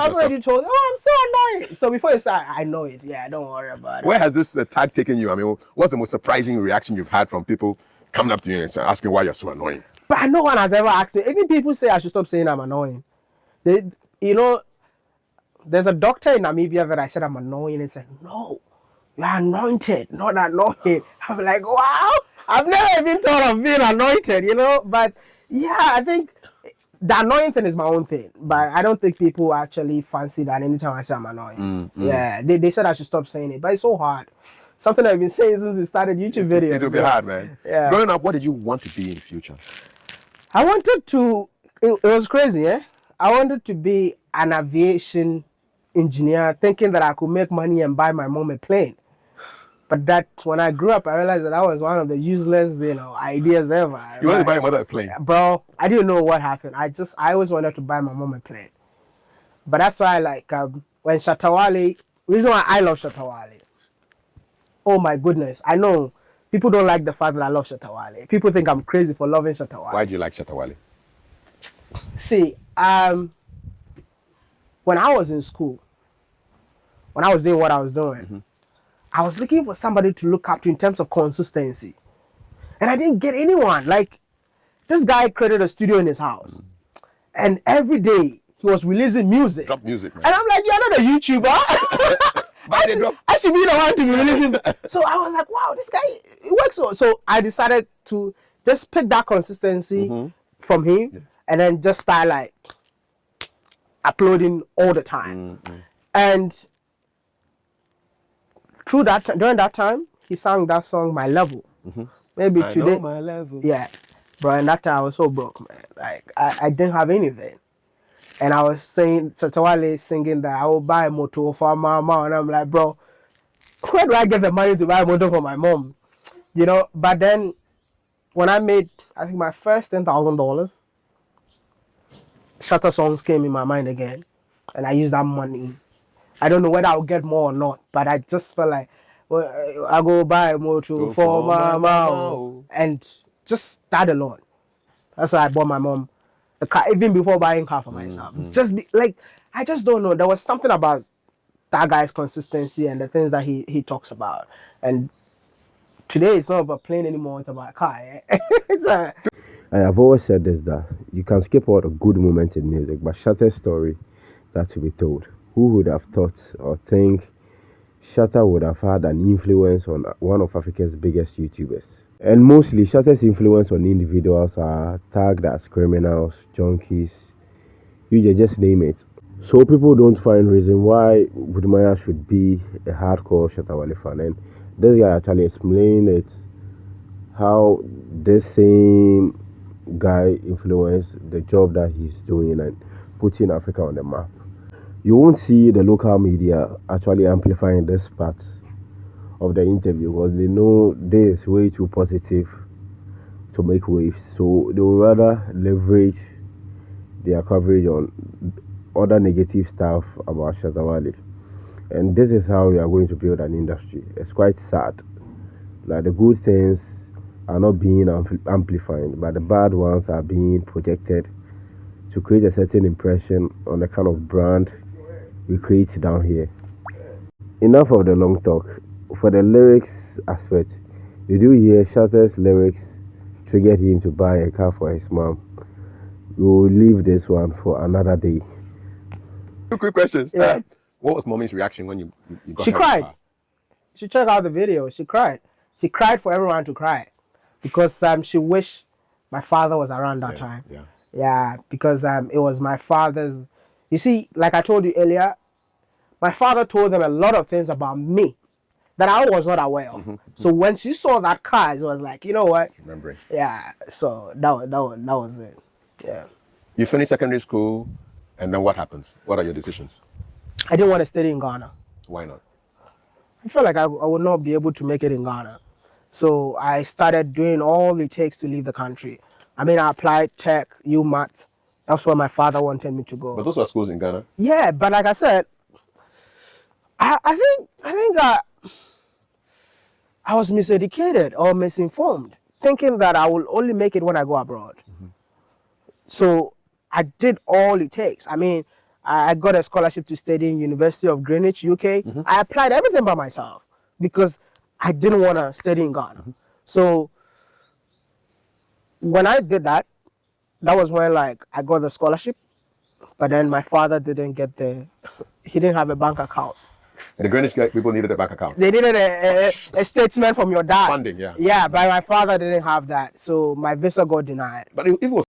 I've already told you, oh, I'm so annoying. So before you say, I know it. Yeah, don't worry about it. Where has this tag taken you? I mean, what's the most surprising reaction you've had from people coming up to you and asking why you're so annoying? But no one has ever asked me. Even people say I should stop saying I'm annoying. You know, there's a doctor in Namibia that I said I'm annoying and said, no, you're anointed, not annoying. I'm like, wow, I've never even thought of being anointed, you know? But yeah, I think the annoying thing is my own thing. But I don't think people actually fancy that anytime I say I'm annoying. Yeah, they said I should stop saying it, but it's so hard. Something I've been saying since we started YouTube videos. It'll be hard, man. Yeah. Growing up, what did you want to be in the future? I wanted to, it was crazy, eh? I wanted to be an aviation engineer, thinking that I could make money and buy my mom a plane. But that when I grew up, I realized that was one of the useless, ideas ever. You wanted to buy your mother a plane? Bro, I didn't know what happened. I always wanted to buy my mom a plane. But that's why, when Shatta wale, reason why I love Shatta wale. Oh my goodness, I know people don't like the fact that I love Shatta wale. People think I'm crazy for loving Shatta wale. Why do you like Shatta wale? See, when I was in school, when I was doing what I was doing, I was looking for somebody to look up to in terms of consistency. And I didn't get anyone. Like, this guy created a studio in his house. And every day, he was releasing music. Drop music, man. And I'm like, you're not a YouTuber. I should be the one to be releasing. So I was like, wow, this guy, it works. So I decided to just pick that consistency from him and then just start uploading all the time. And during that time, he sang that song, My Level. Maybe I today. know my level. Yeah. Bro, and that time I was so broke, man. Like, I didn't have anything. And I was saying, Shatta wale singing that I will buy a motor for my mom. And I'm like, bro, where do I get the money to buy a motor for my mom? But then when I made, I think my first $10,000, Shatta songs came in my mind again. And I used that money. I don't know whether I'll get more or not, but I just felt like, well, I go buy a motor for my mom. And just that alone. That's why I bought my mom a car, even before buying a car for myself. I just don't know. There was something about that guy's consistency and the things that he talks about. And today it's not about plane anymore, it's about a car. Eh? I have always said this, that you can skip all the good moments in music, but Shatta's story that to be told. Who would have thought or think Shatta would have had an influence on one of Africa's biggest YouTubers? And mostly, Shatta's influence on individuals are tagged as criminals, junkies, you just name it. So people don't find reason why Budumaya should be a hardcore Shatta wale fan. And this guy actually explained it, how this same guy influenced the job that he's doing and putting Africa on the map. You won't see the local media actually amplifying this part of the interview because they know this is way too positive to make waves. So they will rather leverage their coverage on other negative stuff about Shatta wale. And this is how we are going to build an industry. It's quite sad. Like, the good things are not being amplified, but the bad ones are being projected to create a certain impression on the kind of brand we create down here. Enough of the long talk. For the lyrics aspect, you do hear Shatta's lyrics triggered him to buy a car for his mom. We will leave this one for another day. Two quick questions. Yeah. What was mommy's reaction when you got She her cried. car? She checked out the video. She cried. She cried for everyone to cry because she wished my father was around that time. Yeah, because it was my father's. You see, like I told you earlier, my father told them a lot of things about me that I was not aware of. So when she saw that car, it was like, you know what? Remembering. Yeah. So that was it. Yeah. You finish secondary school, and then what happens? What are your decisions? I didn't want to study in Ghana. Why not? I felt like I would not be able to make it in Ghana. So I started doing all it takes to leave the country. I mean, I applied tech, UMAT. That's where my father wanted me to go. But those are schools in Ghana. Yeah, but like I said, I think I was miseducated or misinformed, thinking that I will only make it when I go abroad. So I did all it takes. I mean, I got a scholarship to study in University of Greenwich, UK. I applied everything by myself because I didn't want to study in Ghana. So when I did that, that was when like I got the scholarship, but then my father didn't get he didn't have a bank account. The Greenwich people needed a bank account. They needed a statement from your dad. Funding, yeah. Yeah, but my father didn't have that, so my visa got denied. But if it was